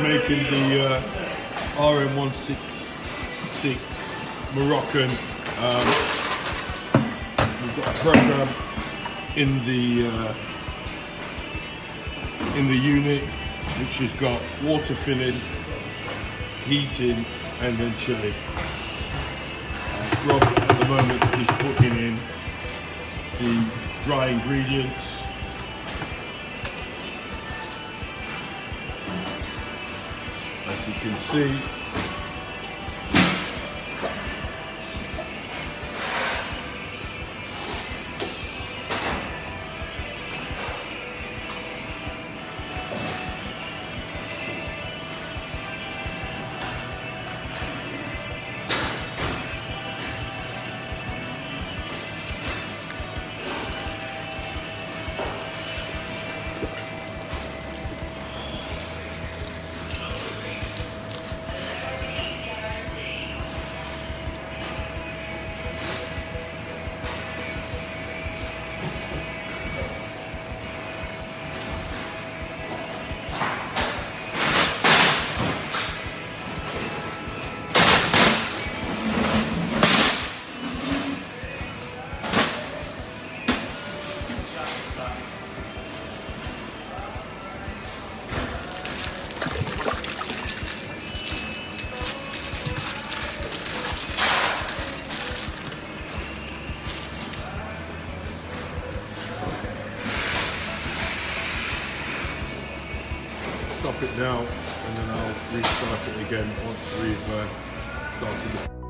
we're making the RM166 Moroccan. We've got a program in the unit which has got water filling, heating, and then chilling. Rob at the moment is putting in the dry ingredients. As you can see, stop it now and then I'll restart it again once we've started it.